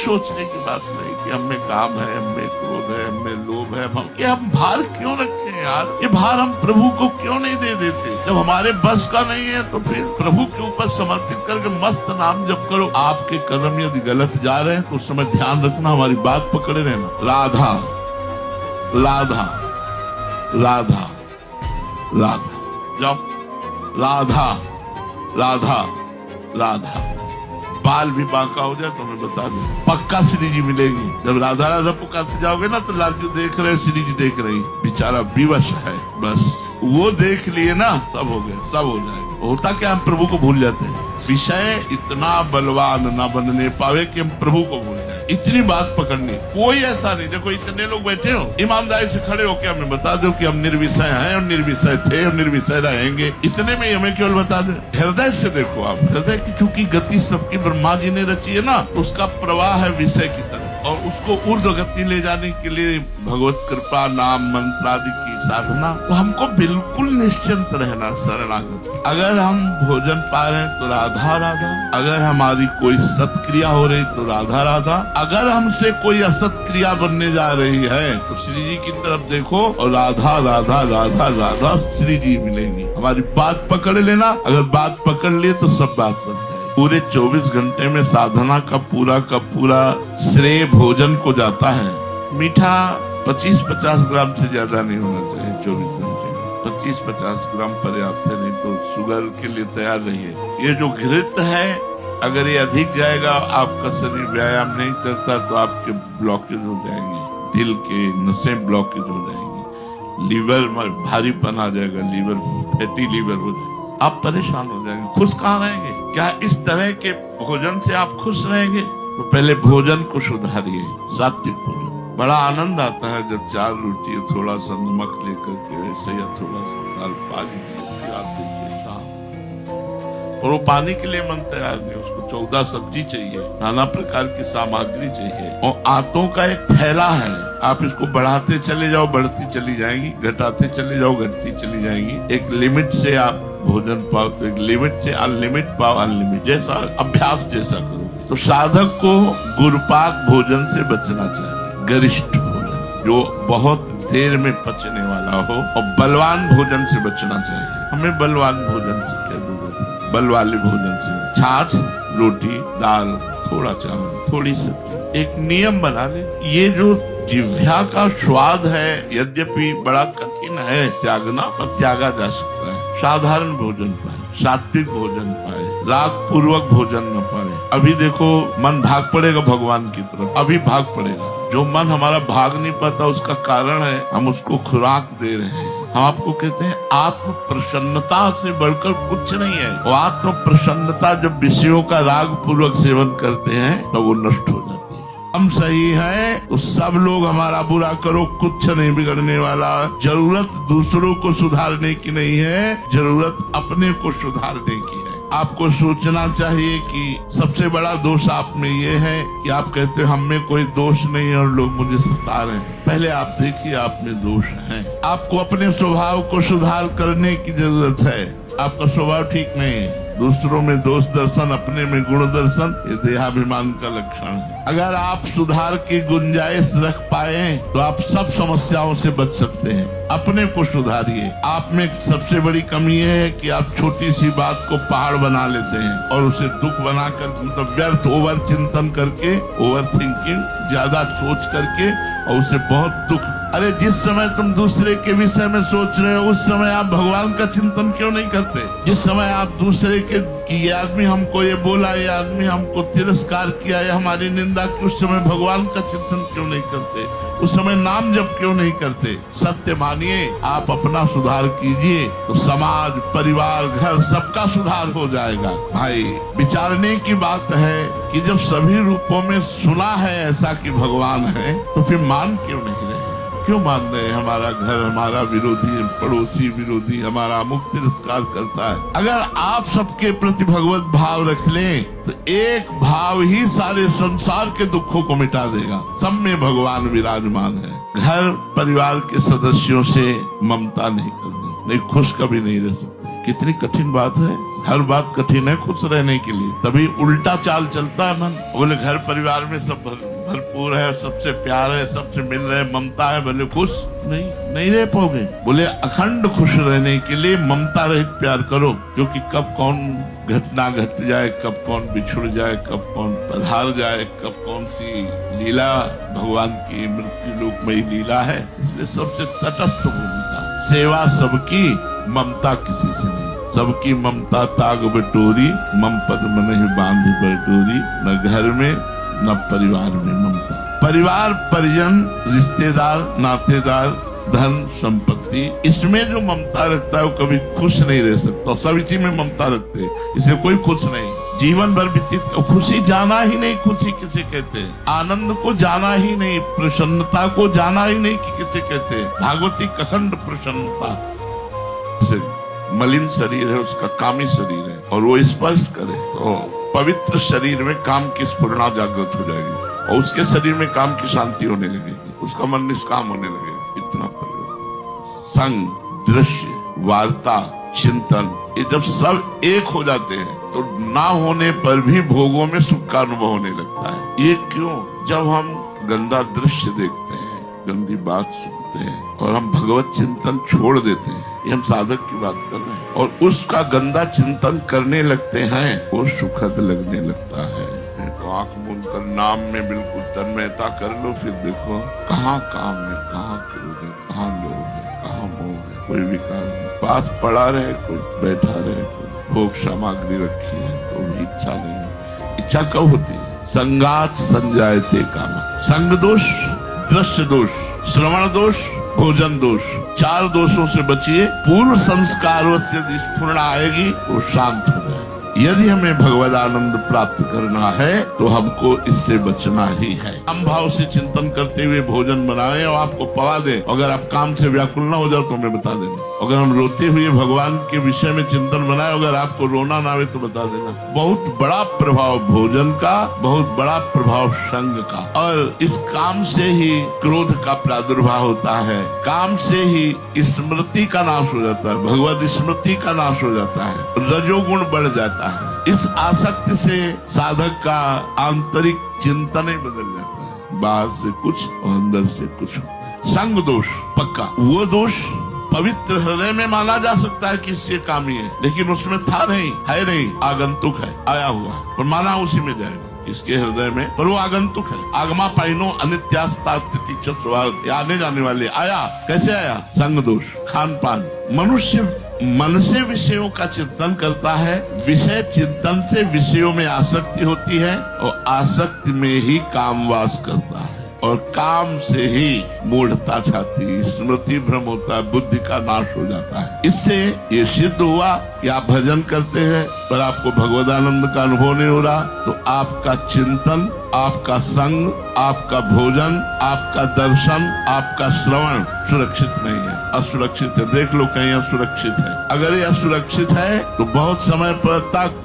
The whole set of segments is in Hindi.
सोचने की बात नहीं कि हमें काम है, हमें क्रोध है, हमें लोभ है, हम भार क्यों रखे यार? ये भार हम प्रभु को क्यों नहीं दे देते? जब हमारे बस का नहीं है तो फिर प्रभु के ऊपर समर्पित करके मस्त नाम जप करो। आपके कदम यदि गलत जा रहे हैं तो उस समय ध्यान रखना, हमारी बात पकड़े रहना। राधा राधा राधा राधा, जाओ राधा राधा राधा। बाल भी बांका हो जाए तो मैं बता दूं, पक्का श्री जी मिलेगी। जब राधा राधा पुकारते जाओगे ना तो लालजू देख रहे, श्री जी देख रही, बेचारा विवश है, बस वो देख लिए ना, सब हो गया, सब हो जाएगा। होता क्या, हम प्रभु को भूल जाते हैं। विषय इतना बलवान ना बनने पावे कि हम प्रभु को भूल जाए, इतनी बात पकड़नी। कोई ऐसा नहीं, देखो इतने लोग बैठे हो, ईमानदारी से खड़े होकर हमें बता दो कि हम निर्विषय हैं और निर्विषय थे और निर्विषय रहेंगे। इतने में हमें केवल बता दो, हृदय से देखो आप। हृदय की चूंकि गति सबकी ब्रह्मा जी ने रची है ना, उसका प्रवाह है विषय की तरफ, और उसको ऊर्ध्व गति ले जाने के लिए भगवत कृपा, नाम, मंत्र आदि की साधना। तो हमको बिल्कुल निश्चिंत रहना, शरणागत। अगर हम भोजन पा रहे हैं तो राधा राधा, अगर हमारी कोई सत्क्रिया हो रही तो राधा राधा, अगर हमसे कोई असत क्रिया बनने जा रही है तो श्री जी की तरफ देखो और राधा राधा राधा राधा, श्री जी मिलेंगी। हमारी बात पकड़ लेना, अगर बात पकड़ लिए तो सब बात बनती है। पूरे 24 घंटे में साधना का पूरा श्रेय भोजन को जाता है। मीठा 25-50 ग्राम से ज्यादा नहीं होना चाहिए 24 घंटे में। 25-50 ग्राम पर्याप्त है, नहीं तो शुगर के लिए तैयार रहिए। ये जो घृत है, अगर ये अधिक जाएगा, आपका शरीर व्यायाम नहीं करता तो आपके ब्लॉकेज हो जाएंगे, दिल के नसें ब्लॉकेज हो जाएंगी, लीवर में भारीपन आ जाएगा, लीवर फैटी लीवर हो जाएगा, आप परेशान हो जाएंगे। खुश कहाँ रहेंगे? क्या इस तरह के भोजन से आप खुश रहेंगे? तो पहले भोजन को सुधारिए, सात्विक भोजन। बड़ा आनंद आता है जब 4 रोटी थोड़ा सा नमक लेकर के ऐसे या थोड़ा सा दाल पा लीजिए, आप देखिए शाम। और वो पानी के लिए मन तैयार नहीं, उसको 14 सब्जी चाहिए, नाना प्रकार की सामग्री चाहिए, और आटों का एक थैला है। आप इसको बढ़ाते चले जाओ, बढ़ती चली जाएगी, घटाते चले जाओ, घटती चली जाएगी। एक लिमिट से आप भोजन पाओ तो एक लिमिट से अनलिमिट पाओ, अनलिमिट जैसा अभ्यास जैसा करोगे। तो साधक को गुरुपाक भोजन से बचना चाहिए, गरिष्ठ भोजन जो बहुत देर में पचने वाला हो, और बलवान भोजन से बचना चाहिए। हमें बलवान भोजन से क्या जरूरत है? बल वाले भोजन से छाछ, रोटी, दाल, थोड़ा चावल, थोड़ी सब्जी, एक नियम बना ले। ये जो जिह्वा का स्वाद है, यद्यपि बड़ा कठिन है त्यागना, पर त्यागा जा सकता है। साधारण भोजन पाए, सात्विक भोजन पाए, राग पूर्वक भोजन न पाए। अभी देखो मन भाग पड़ेगा भगवान की तरफ, अभी भाग पड़ेगा। जो मन हमारा भाग नहीं पाता उसका कारण है हम उसको खुराक दे रहे हैं। हम आपको कहते हैं आत्म प्रसन्नता से बढ़कर कुछ नहीं है। वो आत्म प्रसन्नता जब विषयों का राग पूर्वक सेवन करते हैं तो वो नष्ट हो जाती है। हम सही हैं तो सब लोग हमारा बुरा करो, कुछ नहीं बिगड़ने वाला। जरूरत दूसरों को सुधारने की नहीं है, जरूरत अपने को सुधारने की है। आपको सोचना चाहिए कि सबसे बड़ा दोष आप में ये है कि आप कहते हैं हम में कोई दोष नहीं है और लोग मुझे सता रहे हैं। पहले आप देखिए आप में दोष है। आपको अपने स्वभाव को सुधार करने की जरूरत है। आपका स्वभाव ठीक नहीं है, दूसरों में दोष दर्शन, अपने में गुण दर्शन, ये देहाभिमान का लक्षण है। अगर आप सुधार की गुंजाइश रख पाए तो आप सब समस्याओं से बच सकते हैं। अपने को सुधारिए। आप में सबसे बड़ी कमी ये है कि आप छोटी सी बात को पहाड़ बना लेते हैं और उसे दुख बनाकर, मतलब व्यर्थ ओवर चिंतन करके, ओवर थिंकिंग, ज्यादा सोच करके, और उसे बहुत दुख। अरे जिस समय तुम दूसरे के विषय में सोच रहे हो उस समय आप भगवान का चिंतन क्यों नहीं करते? जिस समय आप दूसरे के कि ये आदमी हमको ये बोला, ये आदमी हमको तिरस्कार किया, ये हमारी निंदा की, उस समय भगवान का चिंतन क्यों नहीं करते? उस समय नाम जप क्यों नहीं करते? सत्य मानिए, आप अपना सुधार कीजिए तो समाज, परिवार, घर सबका सुधार हो जाएगा। भाई विचारने की बात है कि जब सभी रूपों में सुना है ऐसा कि भगवान है तो फिर मान क्यों नहीं रहे? क्यों मान रहे? हमारा घर हमारा विरोधी, पड़ोसी विरोधी, हमारा अमुक तिरस्कार करता है। अगर आप सबके प्रति भगवत भाव रख लें तो एक भाव ही सारे संसार के दुखों को मिटा देगा। सब में भगवान विराजमान है। घर परिवार के सदस्यों से ममता नहीं करनी, नहीं खुश कभी नहीं रह सकते। कितनी कठिन बात है, हर बात कठिन है खुश रहने के लिए, तभी उल्टा चाल चलता है मन। बोले घर परिवार में सब भरपूर है, सबसे प्यार है, सबसे मिल रहे, ममता है, बोले खुश नहीं रह पाओगे। बोले अखंड खुश रहने के लिए ममता रहित प्यार करो, क्योंकि कब कौन घटना घट जाए, कब कौन बिछुड़ जाए, कब कौन पधार जाए, कब कौन सी लीला भगवान की मृत्यु लोक में लीला है। इसलिए सबसे तटस्थ भूमिका, सेवा सबकी, ममता किसी से नहीं। सबकी ममता ताग बटोरी, मम पद मन ही बांधी बटोरी। न घर में न परिवार में ममता। परिवार, परिजन, रिश्तेदार, नातेदार, धन, संपत्ति, इसमें जो ममता रखता है वो कभी खुश नहीं रह सकता। सब इसी में ममता रखते हैं, इसलिए कोई खुश नहीं। जीवन भर व्यतीत, खुशी जाना ही नहीं, खुशी किसे कहते हैं? आनंद को जाना ही नहीं, प्रसन्नता को जाना ही नहीं कि किसे कहते हैं? भागवती अखंड प्रसन्नता। मलिन शरीर है उसका कामी शरीर है, और वो स्पर्श करे तो पवित्र शरीर में काम की स्फुरना जागृत हो जाएगी, और उसके शरीर में काम की शांति होने लगेगी, उसका मन निष्काम होने लगेगा। इतना संग, दृश्य, वार्ता, चिंतन, ये जब सब एक हो जाते हैं तो ना होने पर भी भोगों में सुख का अनुभव होने लगता है। ये क्यों? जब हम गंदा दृश्य देखते हैं, गंदी बात सुनते हैं और हम भगवत चिंतन छोड़ देते हैं, ये हम साधक की बात कर रहे हैं, और उसका गंदा चिंतन करने लगते हैं, वो सुखद लगने लगता है। तो आंख मूंद कर नाम में बिल्कुल तन्मयता कर लो, फिर देखो कहाँ काम है, कहाँ क्रोध है, कहाँ लोभ है, कहाँ मोह है, कोई विकार नहीं। पास पड़ा रहे, कोई बैठा रहे, कोई भोग सामग्री रखी है तो भी इच्छा नहीं। इच्छा कब होती है? संगात संजायते कामा। संग दोष, दृश्य दोष, श्रवण दोष, भोजन दोष, 4 दोषों से बचिए। पूर्व संस्कार से यदि स्फुरना आएगी वो शांत हो जाएगी। यदि हमें भगवद आनंद प्राप्त करना है तो हमको इससे बचना ही है। हम भाव से चिंतन करते हुए भोजन बनाए और आपको पवा दे, अगर आप काम से व्याकुल ना हो जाओ तो हमें बता देना। अगर हम रोते हुए भगवान के विषय में चिंतन बनाए, अगर आपको रोना ना आवे तो बता देना। बहुत बड़ा प्रभाव भोजन का, बहुत बड़ा प्रभाव संग का, और इस काम से ही क्रोध का प्रादुर्भाव होता है, काम से ही स्मृति का नाश हो जाता है, भगवत स्मृति का नाश हो जाता है, रजोगुण बढ़ जाता है। इस आसक्ति से साधक का आंतरिक चिंतन ही बदल जाता है, बाहर से कुछ और अंदर से कुछ। संग दोष पक्का, वो दोष पवित्र हृदय में माना जा सकता है कि इससे कामी है, लेकिन उसमें था नहीं, है नहीं, आगंतुक है, आया हुआ, पर माना उसी में जाएगा इसके हृदय में, पर वो आगंतुक है। आगमा पाइनो अनित्यास्ता स्थिति चस्वार्थ, आने जाने वाले। आया कैसे आया? संग दोष, खान पान। मनुष्य मन से विषयों का चिंतन करता है, विषय चिंतन से विषयों में आसक्ति होती है, और आसक्ति में ही कामवास करता है, और काम से ही मूढ़ता छाती, स्मृति भ्रम होता है, बुद्धि का नाश हो जाता है। इससे ये सिद्ध हुआ कि आप भजन करते हैं पर आपको भगवदानंद का अनुभव नहीं हो रहा, तो आपका चिंतन, आपका संग, आपका भोजन, आपका दर्शन, आपका श्रवण सुरक्षित नहीं है, असुरक्षित है। देख लो कहीं असुरक्षित है। अगर ये असुरक्षित है तो बहुत समय पर तक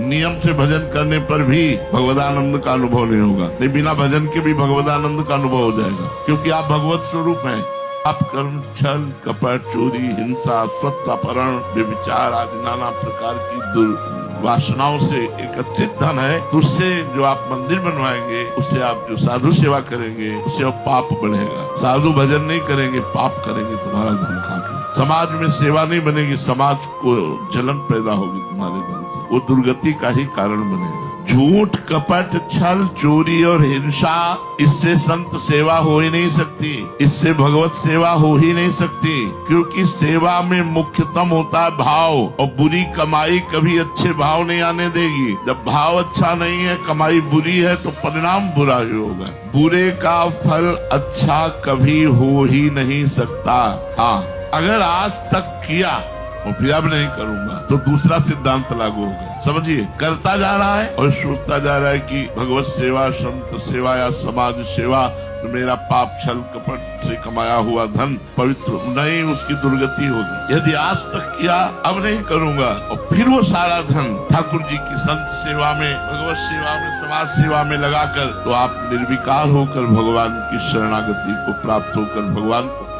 नियम से भजन करने पर भी भगवदानंद का अनुभव नहीं होगा। नहीं, बिना भजन के भी भगवदानंद का अनुभव हो जाएगा, क्योंकि आप भगवत स्वरूप हैं। आप कर्म, छल, कपट, चोरी, हिंसा, स्वत्वापहरण, व्यभिचार आदि नाना प्रकार की दुर्वासनाओं से एकत्रित धन है, तो उससे जो आप मंदिर बनवाएंगे, उससे आप जो साधु सेवा करेंगे, उससे अब पाप बढ़ेगा। साधु भजन नहीं करेंगे, पाप करेंगे तुम्हारा धन खा के। समाज में सेवा नहीं बनेगी, समाज को जलन पैदा होगी तुम्हारे धन से, वो दुर्गति का ही कारण बनेगा। झूठ, कपट, छल, चोरी और हिंसा, इससे संत सेवा हो ही नहीं सकती, इससे भगवत सेवा हो ही नहीं सकती, क्योंकि सेवा में मुख्यतम होता है भाव, और बुरी कमाई कभी अच्छे भाव नहीं आने देगी। जब भाव अच्छा नहीं है, कमाई बुरी है, तो परिणाम बुरा ही होगा। बुरे का फल अच्छा कभी हो ही नहीं सकता। हाँ, अगर आज तक किया और फिर अब नहीं करूंगा तो दूसरा सिद्धांत लागू होगा। समझिए, करता जा रहा है और सोचता जा रहा है कि भगवत सेवा, संत सेवा या समाज सेवा, तो मेरा पाप, छल, कपट से कमाया हुआ धन पवित्र नहीं, उसकी दुर्गति होगी। यदि आज तक किया, अब नहीं करूंगा, और फिर वो सारा धन ठाकुर जी की संत सेवा में, भगवत सेवा में, समाज सेवा में लगाकर, तो आप निर्विकार होकर भगवान की शरणागति को प्राप्त होकर भगवान को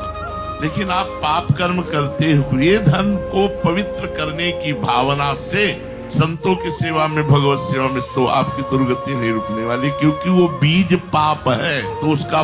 लेकिन आप पाप कर्म करते हुए धन को पवित्र करने की भावना से संतों की सेवा में, भगवत सेवा में, तो आपकी दुर्गति नहीं रुकने वाली, क्योंकि वो बीज पाप है। तो उसका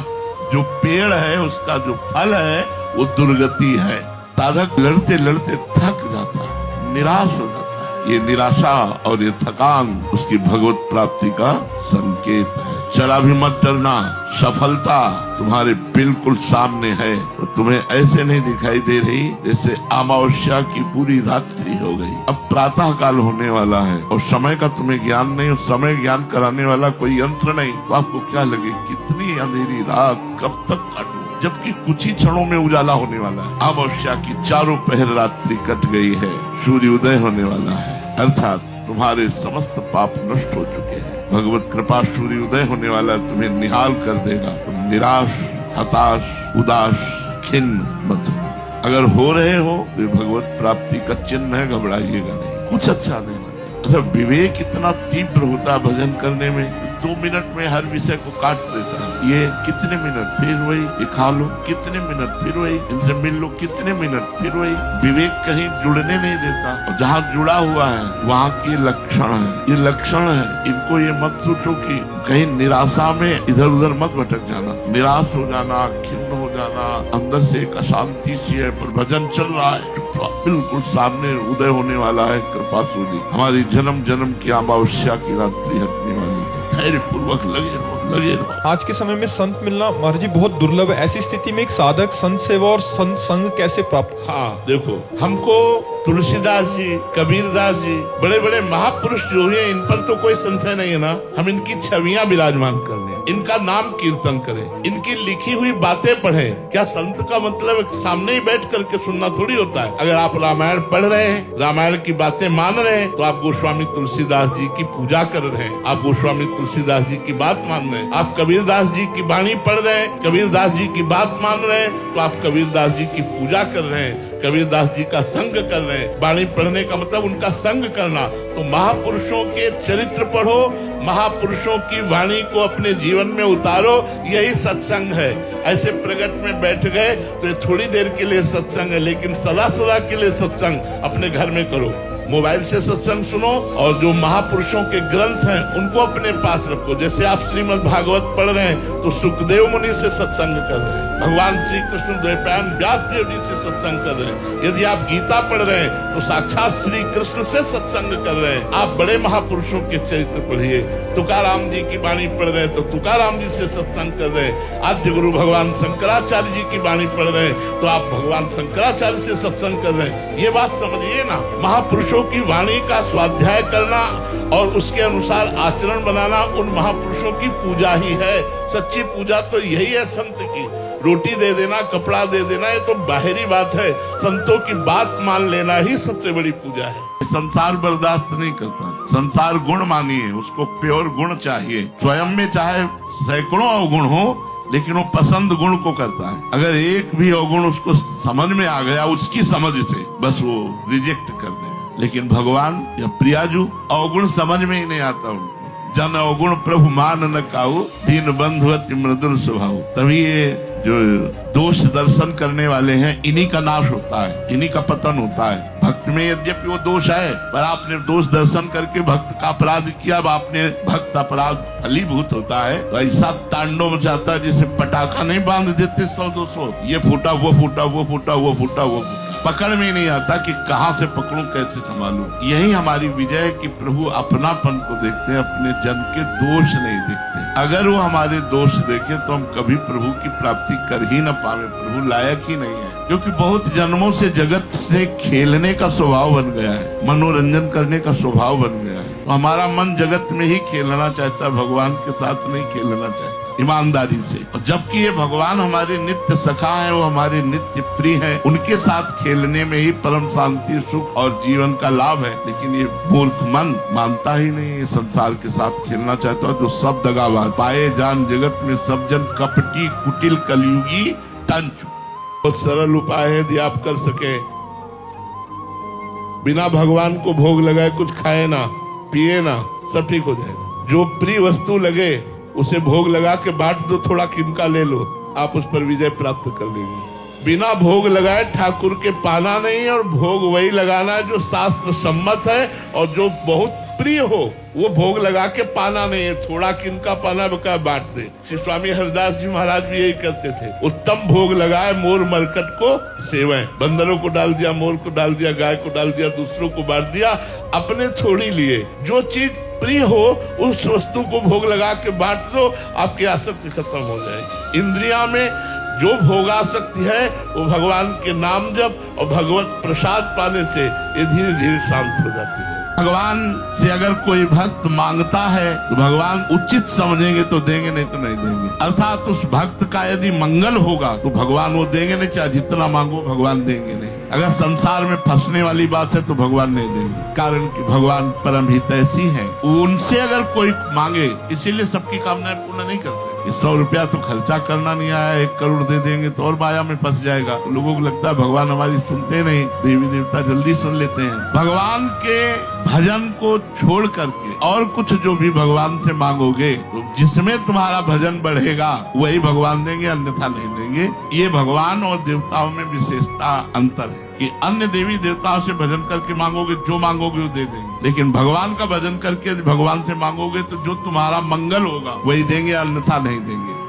जो पेड़ है, उसका जो फल है, वो दुर्गति है। साधक लड़ते लड़ते थक जाता है, निराश हो जाता है। ये निराशा और ये थकान उसकी भगवत प्राप्ति का संकेत है। जरा भी मत डरना, सफलता तुम्हारे बिल्कुल सामने है। और तुम्हें ऐसे नहीं दिखाई दे रही जैसे अमावस्या की पूरी रात्रि हो गई। अब प्रातः काल होने वाला है और समय का तुम्हें ज्ञान नहीं, और समय ज्ञान कराने वाला कोई यंत्र नहीं। तो आपको क्या लगे कितनी अंधेरी रात कब तक काटूं, जबकि कुछ ही क्षणों में उजाला होने वाला है। अमावस्या की चारों पहर रात्रि कट गई है, सूर्योदय होने वाला है, अर्थात तुम्हारे समस्त पाप नष्ट हो चुके हैं। भगवत कृपा सूर्योदय होने वाला है, तुम्हें निहाल कर देगा। तुम निराश, हताश, उदास, खिन्न मत हो। अगर हो रहे हो तो भगवत प्राप्ति का चिन्ह है, घबराइएगा नहीं, कुछ अच्छा नहीं। अच्छा, विवेक इतना तीव्र होता है भजन करने में, 2 मिनट में हर विषय को काट देता है। ये कितने मिनट, फिर वही, ये खा लो, कितने मिनट, फिर वही, इनसे मिल लो, कितने मिनट, फिर वही। विवेक कहीं जुड़ने नहीं देता, और जहाँ जुड़ा हुआ है वहाँ के लक्षण है, ये लक्षण है। इनको ये मत सोचो कि कहीं निराशा में इधर उधर मत भटक जाना, निराश हो जाना, खिन्न हो जाना, अंदर से एक अशांति सी है, पर भजन चल रहा है, बिल्कुल सामने उदय होने वाला है कृपा सूर्य। हमारी जन्म जन्म की अमावस्या की रात्रि हटने वाली है। धैर्य पूर्वक लगे रहो, लगे रहो। आज के समय में संत मिलना महाराज जी बहुत दुर्लभ है। ऐसी स्थिति में एक साधक संत सेवा और संत संग कैसे प्राप्त? हाँ देखो, हमको तुलसीदास जी, कबीरदास जी, बड़े बड़े महापुरुष जो हैं, इन पर तो कोई संशय नहीं है ना। हम इनकी छवियां विराजमान कर लें, इनका नाम कीर्तन करें, इनकी लिखी हुई बातें पढ़ें। क्या संत का मतलब सामने ही बैठ करके सुनना थोड़ी होता है। अगर आप रामायण पढ़ रहे हैं, रामायण की बातें मान रहे हैं, तो आप गोस्वामी तुलसीदास जी की पूजा कर रहे हैं, आप गोस्वामी तुलसीदास जी की बात मान रहे हैं। आप कबीरदास जी की वाणी पढ़ रहे हैं, कबीरदास जी की बात मान रहे हैं, तो आप कबीरदास जी की पूजा कर रहे हैं, कबीरदास जी का संग कर रहे हैं। वाणी पढ़ने का मतलब उनका संग करना। तो महापुरुषों के चरित्र पढ़ो, महापुरुषों की वाणी को अपने जीवन में उतारो, यही सत्संग है। ऐसे प्रगट में बैठ गए तो ये थोड़ी देर के लिए सत्संग है, लेकिन सदा सदा के लिए सत्संग अपने घर में करो। मोबाइल से सत्संग सुनो, और जो महापुरुषों के ग्रंथ हैं उनको अपने पास रखो। जैसे आप श्रीमद् भागवत पढ़ रहे हैं तो सुखदेव मुनि से सत्संग कर रहे हैं, भगवान श्री कृष्ण द्वैपायन व्यास देव जी से सत्संग कर रहे हैं। यदि आप गीता पढ़ रहे हैं तो साक्षात श्री कृष्ण से सत्संग कर रहे हैं। आप बड़े महापुरुषों के चरित्र पढ़िए। तुकाराम जी की वाणी पढ़ रहे हैं तो तुकाराम जी से सत्संग कर रहे हैं। आद्य गुरु भगवान शंकराचार्य जी की वाणी पढ़ रहे हैं तो आप भगवान शंकराचार्य से सत्संग कर रहे हैं। ये बात समझिए ना, महापुरुषों की वाणी का स्वाध्याय करना और उसके अनुसार आचरण बनाना उन महापुरुषों की पूजा ही है। सच्ची पूजा तो यही है संत की। रोटी दे देना, कपड़ा दे देना, ये तो बाहरी बात है। संतों की बात मान लेना ही सबसे बड़ी पूजा है। संसार बर्दाश्त नहीं करता, संसार गुण मानिए, उसको प्योर गुण चाहिए। स्वयं में चाहे सैकड़ों अवगुण हो, लेकिन वो पसंद गुण को करता है। अगर एक भी अवगुण उसको समझ में आ गया उसकी समझ से, बस वो रिजेक्ट कर दे। लेकिन भगवान या प्रियाजू अवगुण समझ में ही नहीं आता उनको। जन अवगुण प्रभु मान न काऊ, दीन बंधु अति मृदुल स्वभाव। तभी ये जो दोष दर्शन करने वाले हैं, इन्हीं का नाश होता है, इन्हीं का पतन होता है। भक्त में यद्यपि वो दोष है, पर आपने दोष दर्शन करके भक्त का अपराध किया, अब आपने भक्त अपराध फलीभूत होता है तो ऐसा तांडव मचाता है जैसे पटाखा नहीं बांध देते 100-200, ये फूटा वो फूटा, वो फूटा वो फूटा, वो पकड़ में नहीं आता कि कहां से पकड़ूं, कैसे संभालूं। यही हमारी विजय है कि प्रभु अपनापन को देखते हैं, अपने जन के दोष नहीं देखते। अगर वो हमारे दोष देखे तो हम कभी प्रभु की प्राप्ति कर ही न पावे, प्रभु लायक ही नहीं है। क्योंकि बहुत जन्मों से जगत से खेलने का स्वभाव बन गया है, मनोरंजन करने का स्वभाव बन गया है। तो हमारा मन जगत में ही खेलना चाहता है, भगवान के साथ नहीं खेलना चाहता ईमानदारी से। और जबकि ये भगवान हमारे नित्य सखा हैं, वो हमारे नित्य प्रिय हैं, उनके साथ खेलने में ही परम शांति, सुख और जीवन का लाभ है। लेकिन ये मूर्ख मन मानता ही नहीं, ये संसार के साथ खेलना चाहता है। जो सब दगाबाज पाए जान जगत में सब जन कपटी कुटिल कलयुगी तंच। बहुत सरल उपाय है, यदि आप कर सके, बिना भगवान को भोग लगाए कुछ खाए ना, पिए ना, सब ठीक हो जाएगा। जो प्रिय वस्तु लगे उसे भोग लगा के बांट दो, थोड़ा किनका ले लो, आप उस पर विजय प्राप्त कर लेंगे। बिना भोग लगाए ठाकुर के पाना नहीं, और भोग वही लगाना है जो शास्त्र सम्मत है और जो बहुत प्रिय हो। वो भोग लगा के पाना नहीं है, थोड़ा किनका पाना बका बांट दे। श्री स्वामी हरिदास जी महाराज भी यही करते थे। उत्तम भोग लगाए मोर मरकट को सेवै, बंदरों को डाल दिया, मोर को डाल दिया, गाय को डाल दिया, दूसरों को बांट दिया, अपने थोड़ी लिए। जो चीज प्रिय हो उस वस्तु को भोग लगा के बांट दो, आपकी आसक्ति खत्म हो जाएगी। इंद्रिया में जो भोगासक्ति है वो भगवान के नाम जप और भगवत प्रसाद पाने से ये धीरे धीरे शांत हो जाती है। भगवान से अगर कोई भक्त मांगता है तो भगवान उचित समझेंगे तो देंगे, नहीं तो नहीं देंगे। अर्थात उस भक्त का यदि मंगल होगा तो भगवान वो देंगे नहीं, चाहे जितना मांगो भगवान देंगे नहीं। अगर संसार में फंसने वाली बात है तो भगवान नहीं देंगे, कारण कि भगवान परम हितैषी हैं। उनसे अगर कोई मांगे, इसीलिए सबकी कामनाएं पूर्ण नहीं करते। 100 रुपया तो खर्चा करना नहीं आया, 1 करोड़ दे देंगे तो और माया में फंस जाएगा। लोगों को लगता है भगवान हमारी सुनते नहीं, देवी देवता जल्दी सुन लेते हैं। भगवान के भजन को छोड़ करके और कुछ जो भी भगवान से मांगोगे तो जिसमें तुम्हारा भजन बढ़ेगा वही भगवान देंगे, अन्यथा नहीं देंगे। ये भगवान और देवताओं में विशेषता अंतर है कि अन्य देवी देवताओं से भजन करके मांगोगे, जो मांगोगे वो दे देंगे, लेकिन भगवान का भजन करके भगवान से मांगोगे तो जो तुम्हारा मंगल होगा वही देंगे, अन्यथा नहीं देंगे।